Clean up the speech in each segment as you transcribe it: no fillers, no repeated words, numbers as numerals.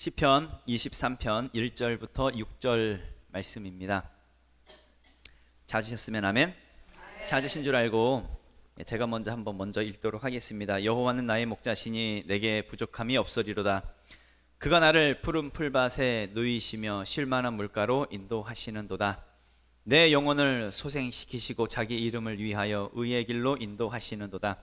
시편 23편 1절부터 6절 말씀입니다. 찾으셨으면 아멘. 찾으신 줄 알고 제가 먼저 읽도록 하겠습니다. 여호와는 나의 목자시니 내게 부족함이 없으리로다. 그가 나를 푸른 풀밭에 누이시며 쉴만한 물가로 인도하시는도다. 내 영혼을 소생시키시고 자기 이름을 위하여 의의 길로 인도하시는도다.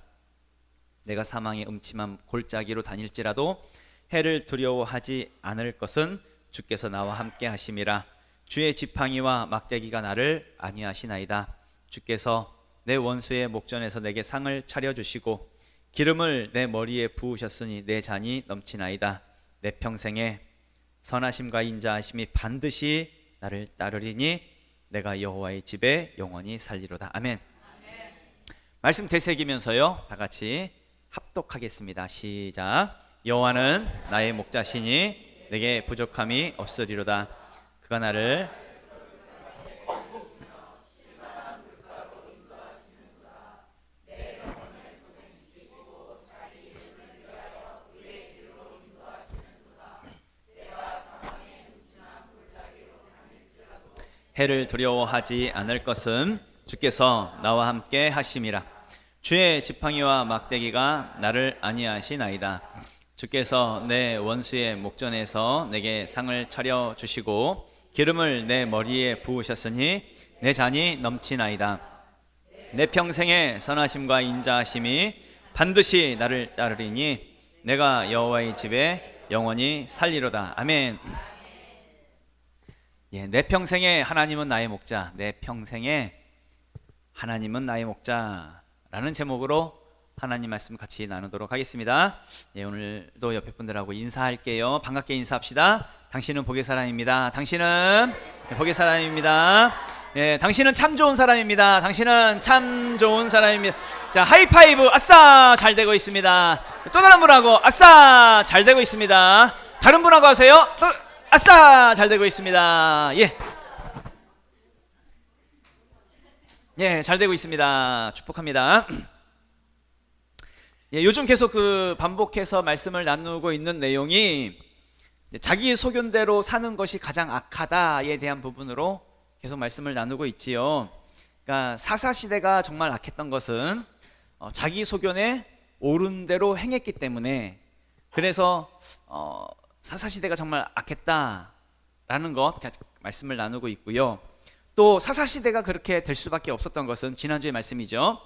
내가 사망의 음침한 골짜기로 다닐지라도 해를 두려워하지 않을 것은 주께서 나와 함께 하심이라. 주의 지팡이와 막대기가 나를 안위하시나이다. 주께서 내 원수의 목전에서 내게 상을 차려주시고 기름을 내 머리에 부으셨으니 내 잔이 넘치나이다. 내 평생에 선하심과 인자하심이 반드시 나를 따르리니 내가 여호와의 집에 영원히 살리로다. 아멘. 말씀 되새기면서요 다 같이 합독하겠습니다. 시작. 여호와는 나의 목자시니 내게 부족함이 없으리로다. 그가 나를 해를 두려워하지 않을 것은 주께서 나와 함께 하심이라. 주의 지팡이와 막대기가 나를 안위하시나이다. 주께서 내 원수의 목전에서 내게 상을 차려 주시고 기름을 내 머리에 부으셨으니 내 잔이 넘치나이다. 내 평생의 선하심과 인자하심이 반드시 나를 따르리니 내가 여호와의 집에 영원히 살리로다. 아멘. 내 평생에 하나님은 나의 목자, 내 평생에 하나님은 나의 목자라는 제목으로 하나님 말씀 같이 나누도록 하겠습니다. 오늘도 옆에 분들하고 인사할게요. 반갑게 인사합시다. 당신은 복의 사람입니다. 당신은 복의 사람입니다. 당신은 참 좋은 사람입니다. 당신은 참 좋은 사람입니다. 자, 하이파이브. 아싸, 잘 되고 있습니다. 또 다른 분하고 아싸, 잘 되고 있습니다. 다른 분하고 하세요. 또 아싸, 잘 되고 있습니다. 잘 되고 있습니다. 축복합니다. 요즘 계속 반복해서 말씀을 나누고 있는 내용이 자기 소견대로 사는 것이 가장 악하다에 대한 부분으로 계속 말씀을 나누고 있지요. 그러니까 사사시대가 정말 악했던 것은 자기 소견에 옳은 대로 행했기 때문에, 그래서 사사시대가 정말 악했다라는 것 말씀을 나누고 있고요. 또 사사시대가 그렇게 될 수밖에 없었던 것은 지난주의 말씀이죠.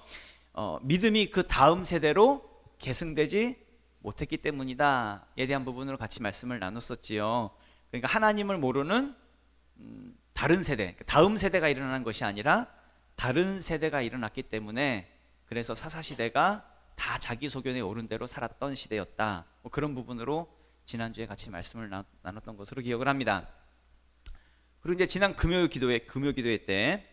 믿음이 그 다음 세대로 계승되지 못했기 때문이다에 대한 부분으로 같이 말씀을 나눴었지요. 그러니까 하나님을 모르는 다른 세대, 다음 세대가 일어난 것이 아니라 다른 세대가 일어났기 때문에, 그래서 사사시대가 다 자기 소견에 옳은 대로 살았던 시대였다. 그런 부분으로 지난주에 같이 말씀을 나눴던 것으로 기억을 합니다. 그리고 이제 지난 금요 기도회 때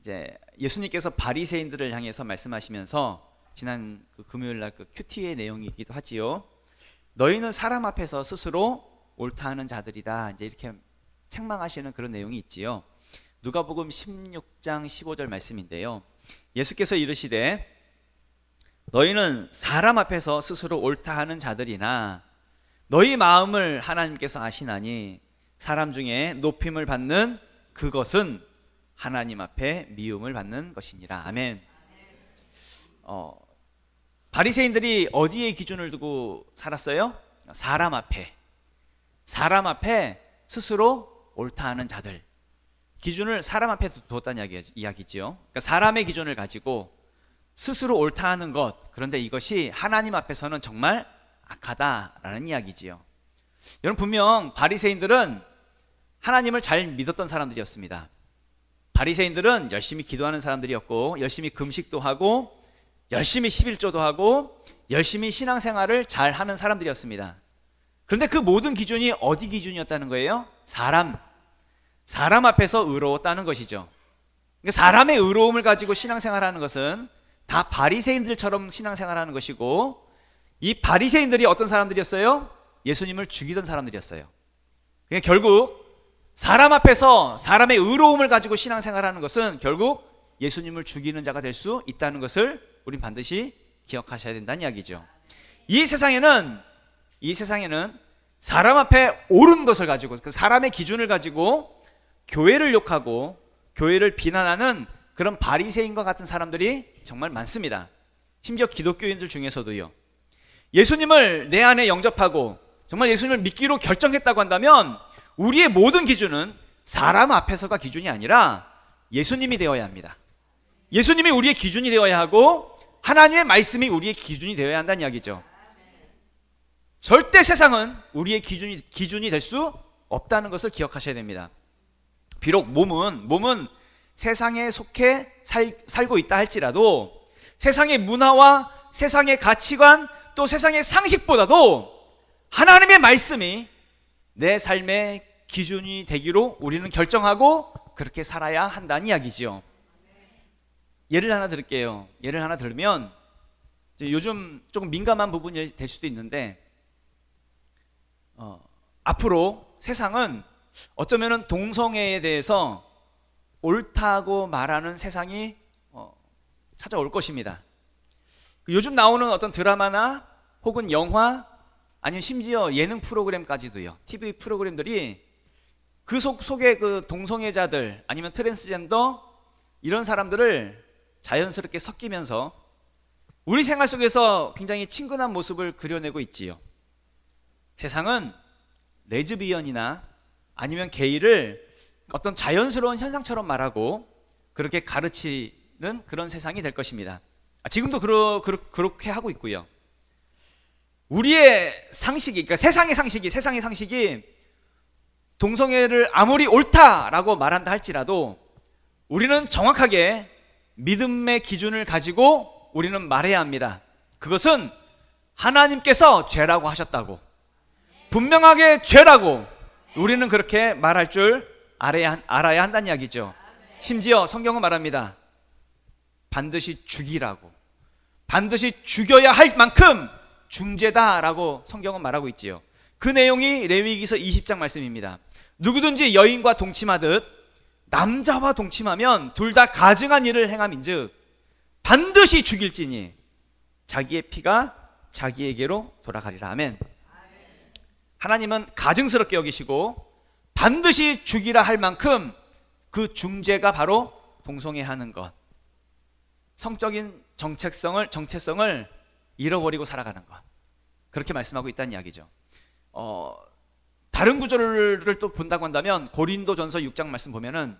이제 예수님께서 바리새인들을 향해서 말씀하시면서 지난 금요일 날 큐티의 내용이기도 하지요. 너희는 사람 앞에서 스스로 옳다 하는 자들이다. 이제 이렇게 책망하시는 그런 내용이 있지요. 누가복음 16장 15절 말씀인데요. 예수께서 이르시되 너희는 사람 앞에서 스스로 옳다 하는 자들이나 너희 마음을 하나님께서 아시나니 사람 중에 높임을 받는 그것은 하나님 앞에 미움을 받는 것이니라. 아멘. 바리새인들이 어디에 기준을 두고 살았어요? 사람 앞에 스스로 옳다 하는 자들, 기준을 사람 앞에 두었다는 이야기죠. 그러니까 사람의 기준을 가지고 스스로 옳다 하는 것, 그런데 이것이 하나님 앞에서는 정말 악하다라는 이야기지요. 여러분, 분명 바리새인들은 하나님을 잘 믿었던 사람들이었습니다. 바리새인들은 열심히 기도하는 사람들이었고, 열심히 금식도 하고, 열심히 11조도 하고, 열심히 신앙생활을 잘 하는 사람들이었습니다. 그런데 그 모든 기준이 어디 기준이었다는 거예요? 사람 앞에서 의로웠다는 것이죠. 그러니까 사람의 의로움을 가지고 신앙생활하는 것은 다 바리새인들처럼 신앙생활하는 것이고, 이 바리새인들이 어떤 사람들이었어요? 예수님을 죽이던 사람들이었어요. 그러니까 결국 사람 앞에서 사람의 의로움을 가지고 신앙생활하는 것은 결국 예수님을 죽이는 자가 될 수 있다는 것을 우린 반드시 기억하셔야 된다는 이야기죠. 이 세상에는 사람 앞에 옳은 것을 가지고, 그 사람의 기준을 가지고 교회를 욕하고 교회를 비난하는 그런 바리새인과 같은 사람들이 정말 많습니다. 심지어 기독교인들 중에서도요. 예수님을 내 안에 영접하고 정말 예수님을 믿기로 결정했다고 한다면 우리의 모든 기준은 사람 앞에서가 기준이 아니라 예수님이 되어야 합니다. 예수님이 우리의 기준이 되어야 하고 하나님의 말씀이 우리의 기준이 되어야 한다는 이야기죠. 절대 세상은 우리의 기준이 될 수 없다는 것을 기억하셔야 됩니다. 비록 몸은 세상에 속해 살고 있다 할지라도 세상의 문화와 세상의 가치관 또 세상의 상식보다도 하나님의 말씀이 내 삶의 기준이 되기로 우리는 결정하고 그렇게 살아야 한다는 이야기지요. 예를 하나 들을게요. 예를 하나 들면 요즘 조금 민감한 부분이 될 수도 있는데 앞으로 세상은 어쩌면 동성애에 대해서 옳다고 말하는 세상이 찾아올 것입니다. 요즘 나오는 어떤 드라마나 혹은 영화 아니면 심지어 예능 프로그램까지도요. TV 프로그램들이 그 속에 그 동성애자들 아니면 트랜스젠더 이런 사람들을 자연스럽게 섞이면서 우리 생활 속에서 굉장히 친근한 모습을 그려내고 있지요. 세상은 레즈비언이나 아니면 게이를 어떤 자연스러운 현상처럼 말하고 그렇게 가르치는 그런 세상이 될 것입니다. 지금도 그렇게 하고 있고요. 우리의 상식이, 그러니까 세상의 상식이 동성애를 아무리 옳다라고 말한다 할지라도 우리는 정확하게 믿음의 기준을 가지고 우리는 말해야 합니다. 그것은 하나님께서 죄라고 하셨다고, 분명하게 죄라고 우리는 그렇게 말할 줄 알아야 한다는 이야기죠. 심지어 성경은 말합니다. 반드시 죽이라고, 반드시 죽여야 할 만큼 중죄다라고 성경은 말하고 있지요. 그 내용이 레위기서 20장 말씀입니다. 누구든지 여인과 동침하듯 남자와 동침하면 둘 다 가증한 일을 행함인즉 반드시 죽일지니 자기의 피가 자기에게로 돌아가리라. 아멘. 하나님은 가증스럽게 여기시고 반드시 죽이라 할 만큼 그 중죄가 바로 동성애하는 것, 성적인 정체성을 잃어버리고 살아가는 것, 그렇게 말씀하고 있다는 이야기죠. 다른 구절을 또 본다고 한다면 고린도전서 6장 말씀 보면은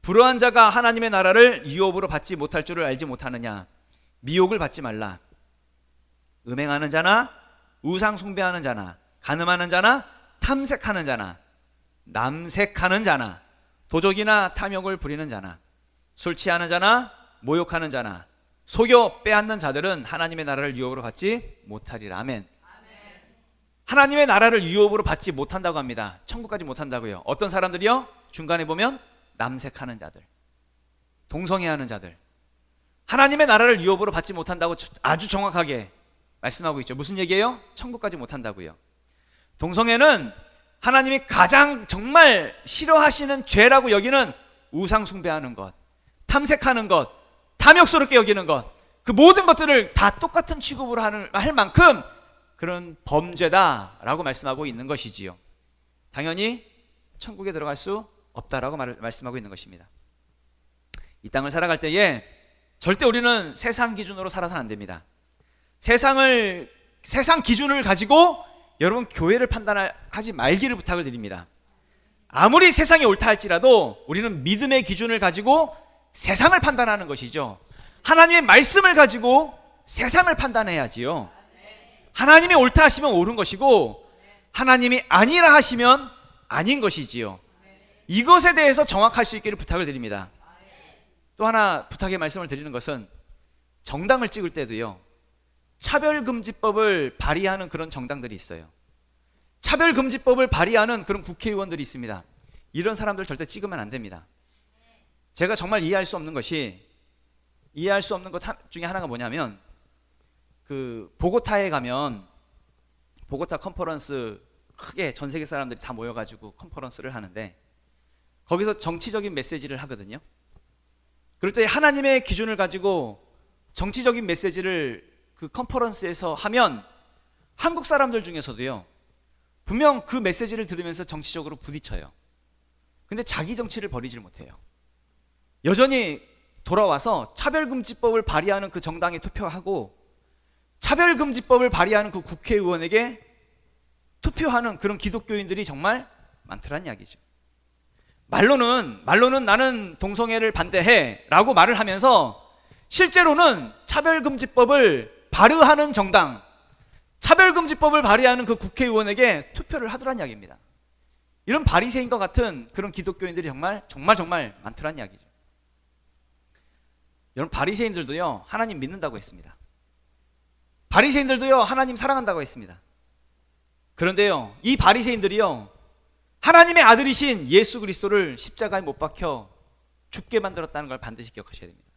불의한 자가 하나님의 나라를 유업으로 받지 못할 줄을 알지 못하느냐, 미혹을 받지 말라. 음행하는 자나 우상 숭배하는 자나 간음하는 자나 탐색하는 자나 남색하는 자나 도적이나 탐욕을 부리는 자나 술 취하는 자나 모욕하는 자나 속여 빼앗는 자들은 하나님의 나라를 유업으로 받지 못하리라. 아멘. 하나님의 나라를 유업으로 받지 못한다고 합니다. 천국까지 못한다고요. 어떤 사람들이요? 중간에 보면 남색하는 자들, 동성애하는 자들, 하나님의 나라를 유업으로 받지 못한다고 아주 정확하게 말씀하고 있죠. 무슨 얘기예요? 천국까지 못한다고요. 동성애는 하나님이 가장 정말 싫어하시는 죄라고 여기는 우상 숭배하는 것, 탐색하는 것, 탐욕스럽게 여기는 것, 그 모든 것들을 다 똑같은 취급으로 할 만큼 그런 범죄다라고 말씀하고 있는 것이지요. 당연히 천국에 들어갈 수 없다라고 말씀하고 있는 것입니다. 이 땅을 살아갈 때에 절대 우리는 세상 기준으로 살아서는 안 됩니다. 세상 기준을 가지고 여러분 교회를 판단하지 말기를 부탁을 드립니다. 아무리 세상이 옳다 할지라도 우리는 믿음의 기준을 가지고 세상을 판단하는 것이죠. 하나님의 말씀을 가지고 세상을 판단해야지요. 하나님이 옳다 하시면 옳은 것이고 하나님이 아니라 하시면 아닌 것이지요. 이것에 대해서 정확할 수 있기를 부탁을 드립니다. 또 하나 부탁의 말씀을 드리는 것은 정당을 찍을 때도요, 차별금지법을 발의하는 그런 정당들이 있어요. 차별금지법을 발의하는 그런 국회의원들이 있습니다. 이런 사람들 절대 찍으면 안 됩니다. 제가 정말 이해할 수 없는 것 중에 하나가 뭐냐면, 그 보고타에 가면 보고타 컨퍼런스, 크게 전 세계 사람들이 다 모여가지고 컨퍼런스를 하는데 거기서 정치적인 메시지를 하거든요. 그럴 때 하나님의 기준을 가지고 정치적인 메시지를 그 컨퍼런스에서 하면 한국 사람들 중에서도요, 분명 그 메시지를 들으면서 정치적으로 부딪혀요. 근데 자기 정치를 버리질 못해요. 여전히 돌아와서 차별금지법을 발의하는 그 정당에 투표하고 차별금지법을 발의하는 그 국회의원에게 투표하는 그런 기독교인들이 정말 많더란 이야기죠. 말로는 나는 동성애를 반대해 라고 말을 하면서 실제로는 차별금지법을 발의하는 정당, 차별금지법을 발의하는 그 국회의원에게 투표를 하더란 이야기입니다. 이런 바리새인과 같은 그런 기독교인들이 정말 많더란 이야기죠. 여러분, 바리새인들도요 하나님 믿는다고 했습니다. 바리새인들도요 하나님 사랑한다고 했습니다. 그런데요 이 바리새인들이요 하나님의 아들이신 예수 그리스도를 십자가에 못 박혀 죽게 만들었다는 걸 반드시 기억하셔야 됩니다.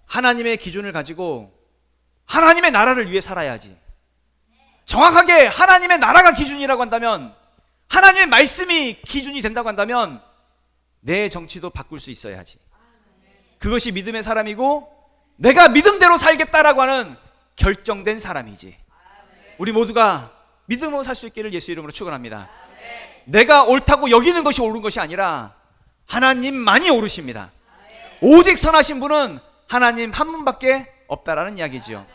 하나님의 기준을 가지고 하나님의 나라를 위해 살아야지. 정확하게 하나님의 나라가 기준이라고 한다면, 하나님의 말씀이 기준이 된다고 한다면 내 정치도 바꿀 수 있어야지. 그것이 믿음의 사람이고 내가 믿음대로 살겠다라고 하는 결정된 사람이지. 우리 모두가 믿음으로 살 수 있기를 예수 이름으로 축원합니다. 내가 옳다고 여기는 것이 옳은 것이 아니라 하나님만이 옳으십니다. 오직 선하신 분은 하나님 한 분밖에 없다라는 이야기지요.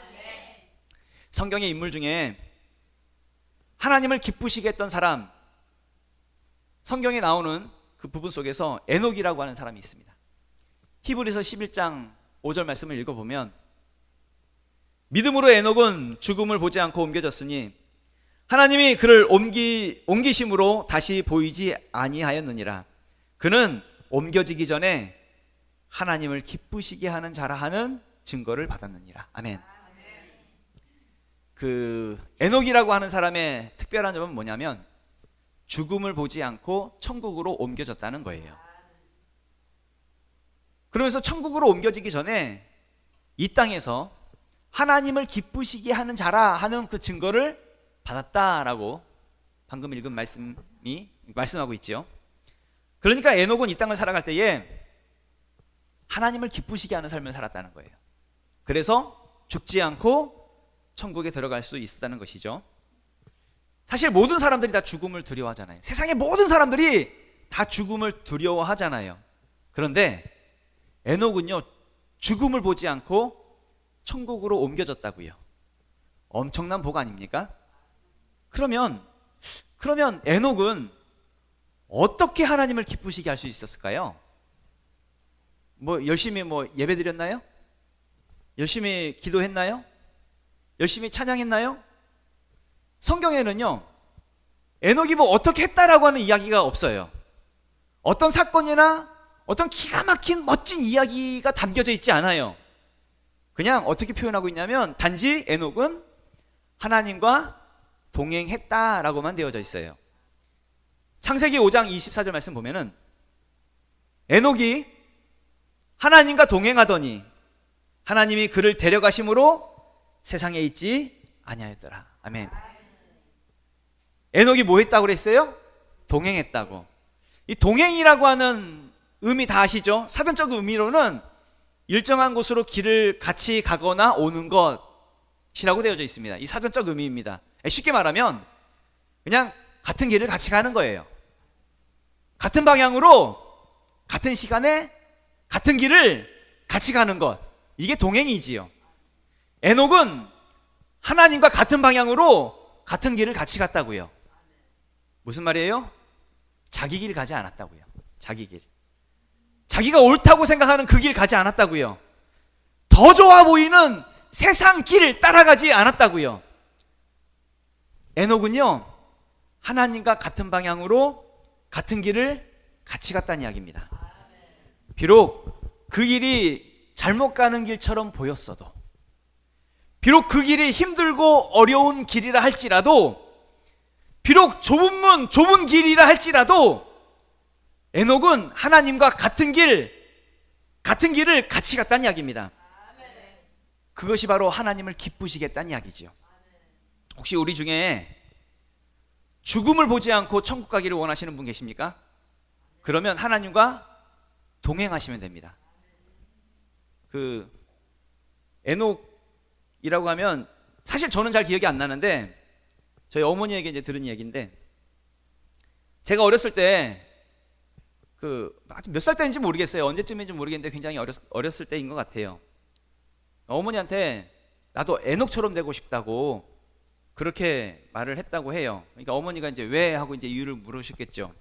성경의 인물 중에 하나님을 기쁘시게 했던 사람, 성경에 나오는 그 부분 속에서 에녹이라고 하는 사람이 있습니다. 히브리서 11장 5절 말씀을 읽어보면, 믿음으로 에녹은 죽음을 보지 않고 옮겨졌으니 하나님이 그를 옮기심으로 다시 보이지 아니하였느니라. 그는 옮겨지기 전에 하나님을 기쁘시게 하는 자라 하는 증거를 받았느니라. 아멘. 그 에녹이라고 하는 사람의 특별한 점은 뭐냐면 죽음을 보지 않고 천국으로 옮겨졌다는 거예요. 그러면서 천국으로 옮겨지기 전에 이 땅에서 하나님을 기쁘시게 하는 자라 하는 그 증거를 받았다라고 방금 읽은 말씀이 말씀하고 있죠. 그러니까 에녹은 이 땅을 살아갈 때에 하나님을 기쁘시게 하는 삶을 살았다는 거예요. 그래서 죽지 않고 천국에 들어갈 수 있었다는 것이죠. 사실 모든 사람들이 다 죽음을 두려워하잖아요. 세상의 모든 사람들이 다 죽음을 두려워하잖아요. 그런데 에녹은요 죽음을 보지 않고 천국으로 옮겨졌다고요. 엄청난 복 아닙니까? 그러면 에녹은 어떻게 하나님을 기쁘시게 할 수 있었을까요? 열심히 예배 드렸나요? 열심히 기도했나요? 열심히 찬양했나요? 성경에는요 에녹이 어떻게 했다라고 하는 이야기가 없어요. 어떤 사건이나 어떤 기가 막힌 멋진 이야기가 담겨져 있지 않아요. 그냥 어떻게 표현하고 있냐면 단지 에녹은 하나님과 동행했다라고만 되어져 있어요. 창세기 5장 24절 말씀 보면은 에녹이 하나님과 동행하더니 하나님이 그를 데려가심으로 세상에 있지 아니하였더라. 아멘. 에녹이 뭐 했다고 그랬어요? 동행했다고. 이 동행이라고 하는 의미 다 아시죠? 사전적 의미로는 일정한 곳으로 길을 같이 가거나 오는 것이라고 되어져 있습니다. 이 사전적 의미입니다. 쉽게 말하면 그냥 같은 길을 같이 가는 거예요. 같은 방향으로 같은 시간에 같은 길을 같이 가는 것, 이게 동행이지요. 에녹은 하나님과 같은 방향으로 같은 길을 같이 갔다고요. 무슨 말이에요? 자기 길 가지 않았다고요. 자기 길. 자기가 옳다고 생각하는 그 길 가지 않았다고요. 더 좋아 보이는 세상 길을 따라가지 않았다고요. 에녹은요 하나님과 같은 방향으로 같은 길을 같이 갔다는 이야기입니다. 비록 그 길이 잘못 가는 길처럼 보였어도, 비록 그 길이 힘들고 어려운 길이라 할지라도, 비록 좁은 길이라 할지라도 에녹은 하나님과 같은 길을 같이 갔다는 이야기입니다. 그것이 바로 하나님을 기쁘시게 했다는 이야기죠. 혹시 우리 중에 죽음을 보지 않고 천국 가기를 원하시는 분 계십니까? 그러면 하나님과 동행하시면 됩니다. 그 에녹이라고 하면 사실 저는 잘 기억이 안 나는데 저희 어머니에게 이제 들은 얘기인데, 제가 어렸을 때 몇 살 때인지 모르겠어요. 언제쯤인지 모르겠는데 굉장히 어렸을 때인 것 같아요. 어머니한테 나도 에녹처럼 되고 싶다고 그렇게 말을 했다고 해요. 그러니까 어머니가 이제 왜 하고 이제 이유를 물으셨겠죠.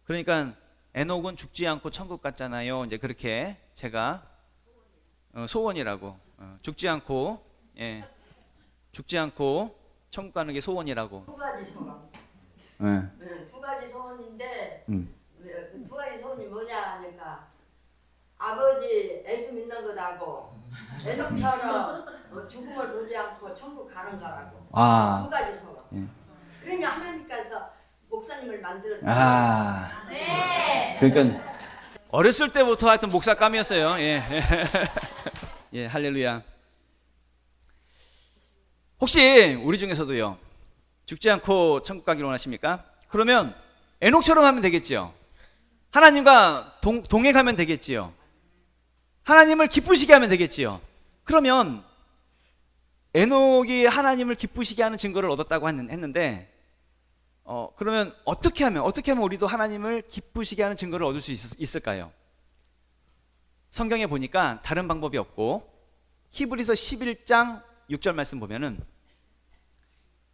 그러니까 에녹은 죽지 않고 천국 갔잖아요. 이제 그렇게 제가 소원이라고, 죽지 않고, 예, 죽지 않고 천국 가는 게 소원이라고. 두 가지 소원. 네. 두 가지 소원인데 두 가지 소원이 뭐냐 하니까 아버지 예수 믿는 거라고 에녹처럼 죽음을 보지 않고 천국 가는 거라고. 두 가지 소원. 그러니까 하나님께서 목사님을 만들었다. 네. 그러니까 어렸을 때부터 하여튼 목사감이었어요. 예. 예, 할렐루야. 혹시 우리 중에서도요, 죽지 않고 천국 가기를 원하십니까? 그러면 에녹처럼 하면 되겠지요. 하나님과 동행하면 되겠지요. 하나님을 기쁘시게 하면 되겠지요. 그러면 에녹이 하나님을 기쁘시게 하는 증거를 얻었다고 했는데, 그러면 어떻게 하면 우리도 하나님을 기쁘시게 하는 증거를 얻을 수 있을까요? 성경에 보니까 다른 방법이 없고, 히브리서 11장 6절 말씀 보면은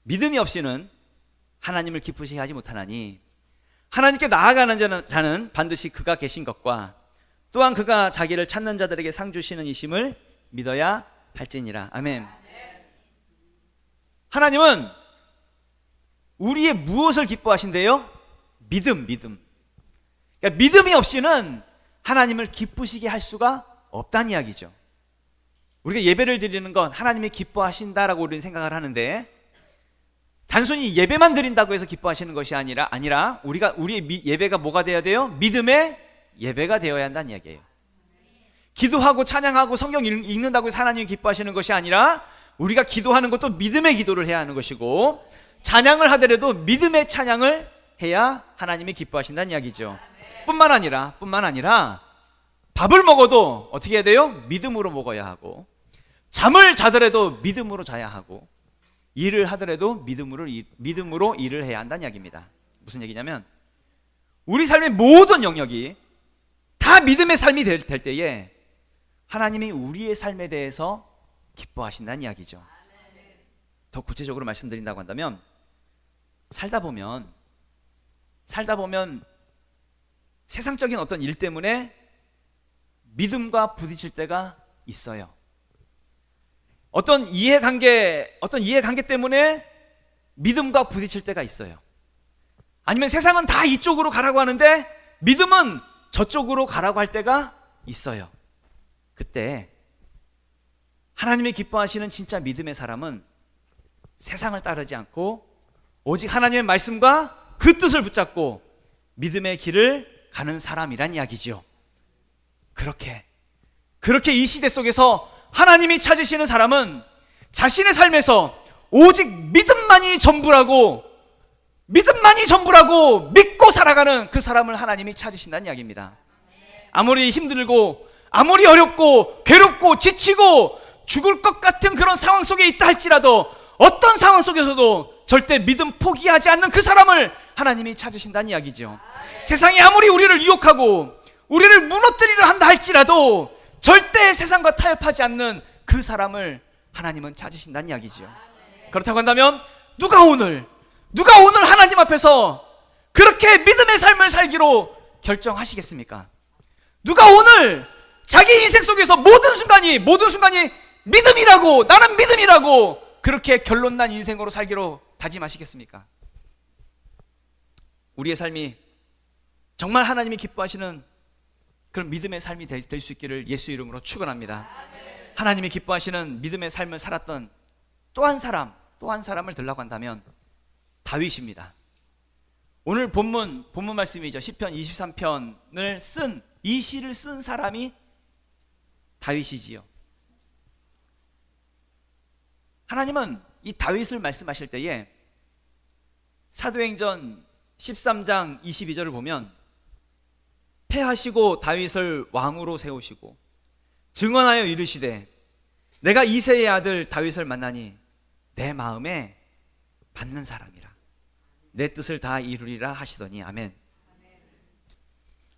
믿음이 없이는 하나님을 기쁘시게 하지 못하나니 하나님께 나아가는 자는 반드시 그가 계신 것과 또한 그가 자기를 찾는 자들에게 상 주시는 이심을 믿어야 할지니라. 아멘. 하나님은 우리의 무엇을 기뻐하신대요? 믿음. 그러니까 믿음이 없이는 하나님을 기쁘시게 할 수가 없다는 이야기죠. 우리가 예배를 드리는 건 하나님이 기뻐하신다라고 우리는 생각을 하는데, 단순히 예배만 드린다고 해서 기뻐하시는 것이 아니라 우리의 예배가 뭐가 되어야 돼요? 믿음의 예배가 되어야 한다는 이야기예요. 기도하고 찬양하고 성경 읽는다고 해서 하나님이 기뻐하시는 것이 아니라 우리가 기도하는 것도 믿음의 기도를 해야 하는 것이고, 찬양을 하더라도 믿음의 찬양을 해야 하나님이 기뻐하신다는 이야기죠. 뿐만 아니라 밥을 먹어도 어떻게 해야 돼요? 믿음으로 먹어야 하고, 잠을 자더라도 믿음으로 자야 하고, 일을 하더라도 믿음으로 일을 해야 한다는 이야기입니다. 무슨 얘기냐면, 우리 삶의 모든 영역이 다 믿음의 삶이 될 때에 하나님이 우리의 삶에 대해서 기뻐하신다는 이야기죠. 더 구체적으로 말씀드린다고 한다면, 살다 보면 세상적인 어떤 일 때문에 믿음과 부딪힐 때가 있어요. 어떤 이해관계 때문에 믿음과 부딪힐 때가 있어요. 아니면 세상은 다 이쪽으로 가라고 하는데 믿음은 저쪽으로 가라고 할 때가 있어요. 그때 하나님이 기뻐하시는 진짜 믿음의 사람은 세상을 따르지 않고 오직 하나님의 말씀과 그 뜻을 붙잡고 믿음의 길을 가는 사람이란 이야기죠. 그렇게 이 시대 속에서 하나님이 찾으시는 사람은 자신의 삶에서 오직 믿음만이 전부라고 믿고 살아가는 그 사람을 하나님이 찾으신다는 이야기입니다. 아무리 힘들고 아무리 어렵고 괴롭고 지치고 죽을 것 같은 그런 상황 속에 있다 할지라도 어떤 상황 속에서도 절대 믿음 포기하지 않는 그 사람을 하나님이 찾으신다는 이야기죠. 세상이 아무리 우리를 유혹하고 우리를 무너뜨리려 한다 할지라도 절대 세상과 타협하지 않는 그 사람을 하나님은 찾으신다는 이야기죠. 그렇다고 한다면 누가 오늘 하나님 앞에서 그렇게 믿음의 삶을 살기로 결정하시겠습니까? 누가 오늘 자기 인생 속에서 모든 순간이 믿음이라고, 나는 믿음이라고 그렇게 결론난 인생으로 살기로 다짐하시겠습니까? 우리의 삶이 정말 하나님이 기뻐하시는 그런 믿음의 삶이 될 수 있기를 예수 이름으로 축원합니다. 하나님이 기뻐하시는 믿음의 삶을 살았던 또 한 사람을 들라고 한다면 다윗입니다. 오늘 본문 말씀이죠. 시편 23편을 이 시를 쓴 사람이 다윗이지요. 하나님은 이 다윗을 말씀하실 때에 사도행전 13장 22절을 보면 패하시고 다윗을 왕으로 세우시고 증언하여 이르시되 내가 이새의 아들 다윗을 만나니 내 마음에 맞는 사람이라. 내 뜻을 다 이루리라 하시더니. 아멘.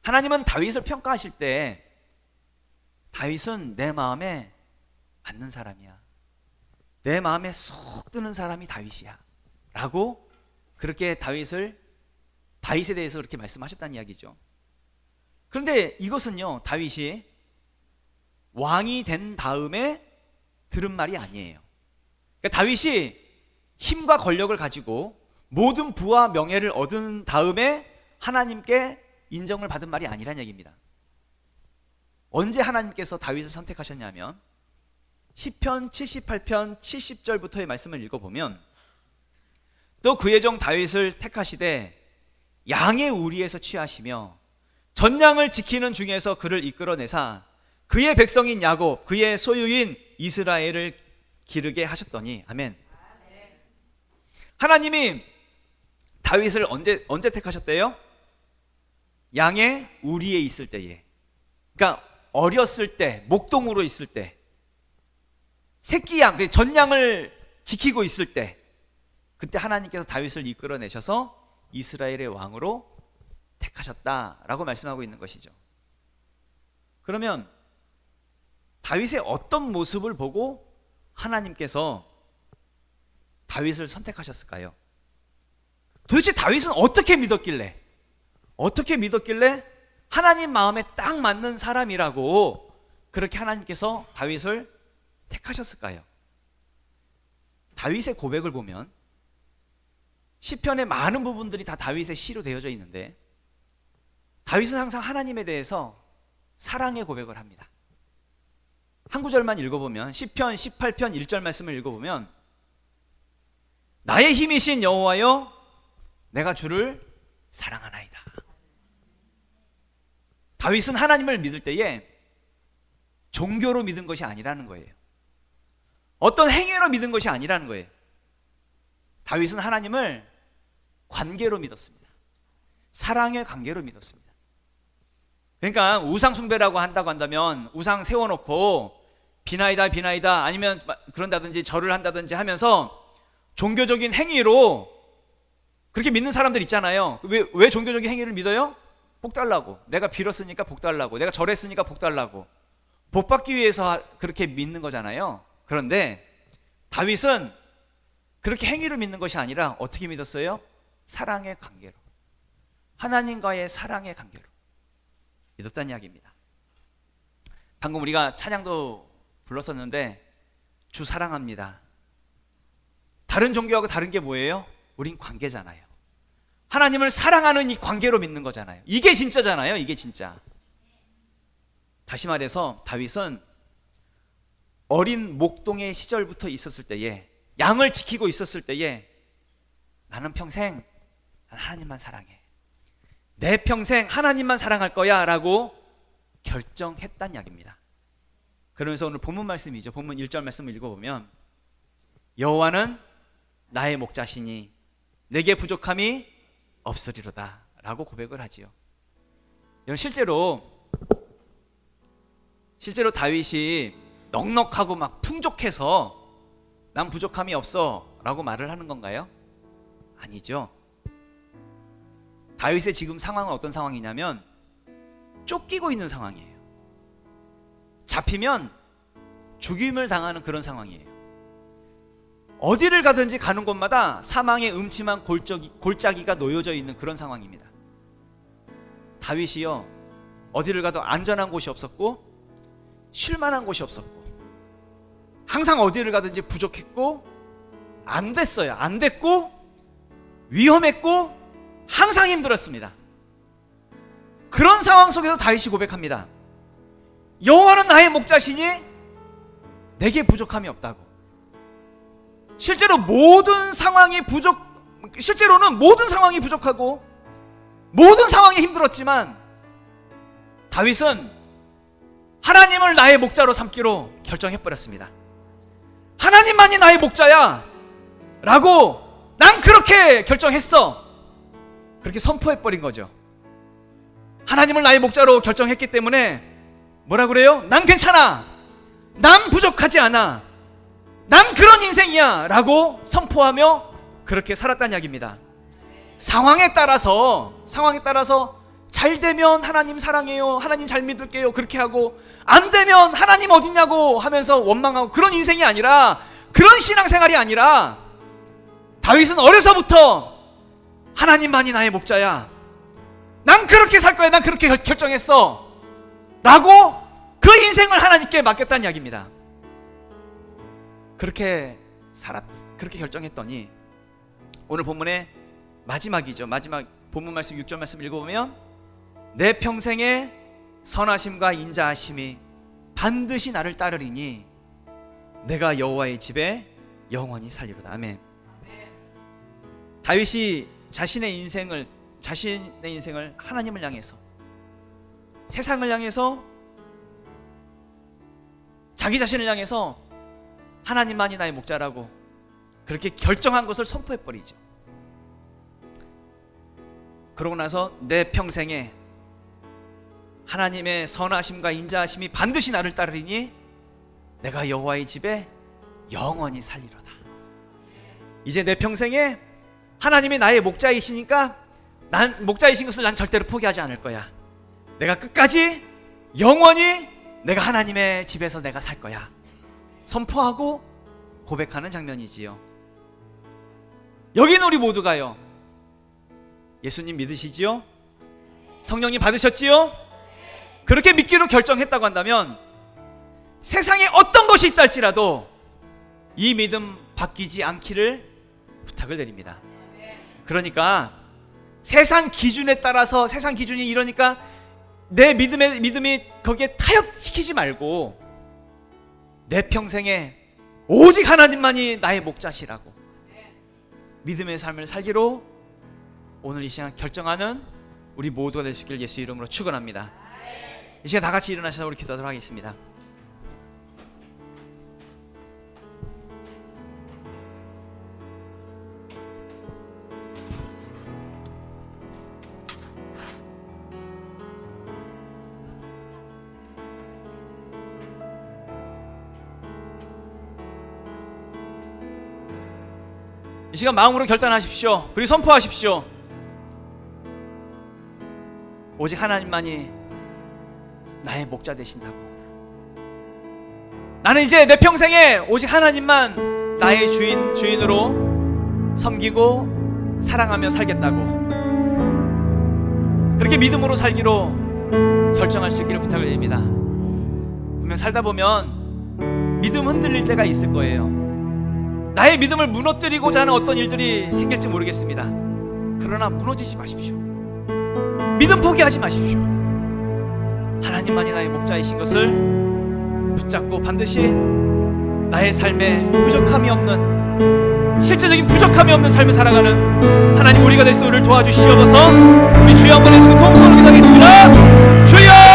하나님은 다윗을 평가하실 때 다윗은 내 마음에 맞는 사람이야, 내 마음에 쏙 드는 사람이 다윗이야 라고 그렇게 다윗에 대해서 그렇게 말씀하셨다는 이야기죠. 그런데 이것은요, 다윗이 왕이 된 다음에 들은 말이 아니에요. 그러니까 다윗이 힘과 권력을 가지고 모든 부와 명예를 얻은 다음에 하나님께 인정을 받은 말이 아니란 얘기입니다. 언제 하나님께서 다윗을 선택하셨냐면 시편 78편 70절부터의 말씀을 읽어보면, 또 그의 종 다윗을 택하시되 양의 우리에서 취하시며 전양을 지키는 중에서 그를 이끌어내사 그의 백성인 야곱, 그의 소유인 이스라엘을 기르게 하셨더니. 아멘. 하나님이 다윗을 언제 택하셨대요? 양의 우리에 있을 때에, 그러니까 어렸을 때, 목동으로 있을 때, 새끼 양, 전양을 지키고 있을 때, 그때 하나님께서 다윗을 이끌어내셔서 이스라엘의 왕으로 택하셨다라고 말씀하고 있는 것이죠. 그러면 다윗의 어떤 모습을 보고 하나님께서 다윗을 선택하셨을까요? 도대체 다윗은 어떻게 믿었길래 하나님 마음에 딱 맞는 사람이라고 그렇게 하나님께서 다윗을 택하셨을까요? 다윗의 고백을 보면 시편의 많은 부분들이 다 다윗의 시로 되어져 있는데, 다윗은 항상 하나님에 대해서 사랑의 고백을 합니다. 한 구절만 읽어보면, 시편 18편 1절 말씀을 읽어보면, 나의 힘이신 여호와여 내가 주를 사랑하나이다. 다윗은 하나님을 믿을 때에 종교로 믿은 것이 아니라는 거예요. 어떤 행위로 믿은 것이 아니라는 거예요. 다윗은 하나님을 관계로 믿었습니다. 사랑의 관계로 믿었습니다. 그러니까 우상 숭배라고 한다면 우상 세워놓고 비나이다 아니면 그런다든지 절을 한다든지 하면서 종교적인 행위로 그렇게 믿는 사람들 있잖아요. 왜 종교적인 행위를 믿어요? 복 달라고. 내가 빌었으니까 복 달라고. 내가 절했으니까 복 달라고. 복 받기 위해서 그렇게 믿는 거잖아요. 그런데 다윗은 그렇게 행위로 믿는 것이 아니라 어떻게 믿었어요? 사랑의 관계로, 하나님과의 사랑의 관계로 믿었다는 이야기입니다. 방금 우리가 찬양도 불렀었는데 주 사랑합니다. 다른 종교하고 다른 게 뭐예요? 우린 관계잖아요. 하나님을 사랑하는 이 관계로 믿는 거잖아요. 이게 진짜잖아요. 이게 진짜. 다시 말해서 다윗은 어린 목동의 시절부터 있었을 때에, 양을 지키고 있었을 때에 나는 평생 하나님만 사랑해, 내 평생 하나님만 사랑할 거야 라고 결정했단 이야기입니다. 그러면서 오늘 본문 말씀이죠. 본문 1절 말씀을 읽어보면, 여호와는 나의 목자시니 내게 부족함이 없으리로다 라고 고백을 하지요. 실제로 다윗이 넉넉하고 막 풍족해서 난 부족함이 없어 라고 말을 하는 건가요? 아니죠. 다윗의 지금 상황은 어떤 상황이냐면 쫓기고 있는 상황이에요. 잡히면 죽임을 당하는 그런 상황이에요. 어디를 가든지 가는 곳마다 사망의 음침한 골짜기가 놓여져 있는 그런 상황입니다. 다윗이요, 어디를 가도 안전한 곳이 없었고 쉴만한 곳이 없었고 항상 어디를 가든지 부족했고 안 됐고 위험했고 항상 힘들었습니다. 그런 상황 속에서 다윗이 고백합니다. 여호와는 나의 목자시니 내게 부족함이 없다고. 실제로는 모든 상황이 부족하고 모든 상황이 힘들었지만 다윗은 하나님을 나의 목자로 삼기로 결정해버렸습니다. 하나님만이 나의 목자야 라고 난 그렇게 결정했어, 그렇게 선포해버린 거죠. 하나님을 나의 목자로 결정했기 때문에 뭐라 그래요? 난 괜찮아, 난 부족하지 않아, 난 그런 인생이야 라고 선포하며 그렇게 살았다는 이야기입니다. 상황에 따라서 잘 되면 하나님 사랑해요, 하나님 잘 믿을게요 그렇게 하고, 안 되면 하나님 어딨냐고 하면서 원망하고, 그런 인생이 아니라, 그런 신앙생활이 아니라, 다윗은 어려서부터 하나님만이 나의 목자야, 난 그렇게 살 거야, 난 그렇게 결정했어 라고 그 인생을 하나님께 맡겼다는 이야기입니다. 그렇게 결정했더니 오늘 본문의 마지막이죠. 마지막 본문 말씀 6절 말씀 읽어보면, 내 평생에 선하심과 인자하심이 반드시 나를 따르리니 내가 여호와의 집에 영원히 살리로다. 아멘. 다윗이 자신의 인생을 하나님을 향해서, 세상을 향해서, 자기 자신을 향해서 하나님만이 나의 목자라고 그렇게 결정한 것을 선포해버리죠. 그러고 나서 내 평생에 하나님의 선하심과 인자하심이 반드시 나를 따르리니 내가 여호와의 집에 영원히 살리로다. 이제 내 평생에 하나님이 나의 목자이시니까, 목자이신 것을 난 절대로 포기하지 않을 거야. 내가 끝까지 영원히 내가 하나님의 집에서 내가 살 거야 선포하고 고백하는 장면이지요. 여기는 우리 모두가요, 예수님 믿으시지요? 성령님 받으셨지요? 그렇게 믿기로 결정했다고 한다면 세상에 어떤 것이 있다 할지라도 이 믿음 바뀌지 않기를 부탁을 드립니다. 그러니까 세상 기준에 따라서, 세상 기준이 이러니까 내 믿음이 거기에 타협시키지 말고, 내 평생에 오직 하나님만이 나의 목자시라고 믿음의 삶을 살기로 오늘 이 시간 결정하는 우리 모두가 될 수 있기를 예수 이름으로 축원합니다. 이 시간 다 같이 일어나셔서 우리 기도하도록 하겠습니다. 이 시간 마음으로 결단하십시오. 그리고 선포하십시오. 오직 하나님만이 나의 목자 되신다고. 나는 이제 내 평생에 오직 하나님만 나의 주인으로 섬기고 사랑하며 살겠다고, 그렇게 믿음으로 살기로 결정할 수 있기를 부탁을 드립니다. 분명 살다 보면 믿음 흔들릴 때가 있을 거예요. 나의 믿음을 무너뜨리고자 하는 어떤 일들이 생길지 모르겠습니다. 그러나 무너지지 마십시오. 믿음 포기하지 마십시오. 하나님만이 나의 목자이신 것을 붙잡고 반드시 나의 삶에 부족함이 없는, 실제적인 부족함이 없는 삶을 살아가는 하나님 우리가 될 수 있도록 도와주시옵소서. 우리 주여 한번 해주시고 통성으로 기도하겠습니다. 주여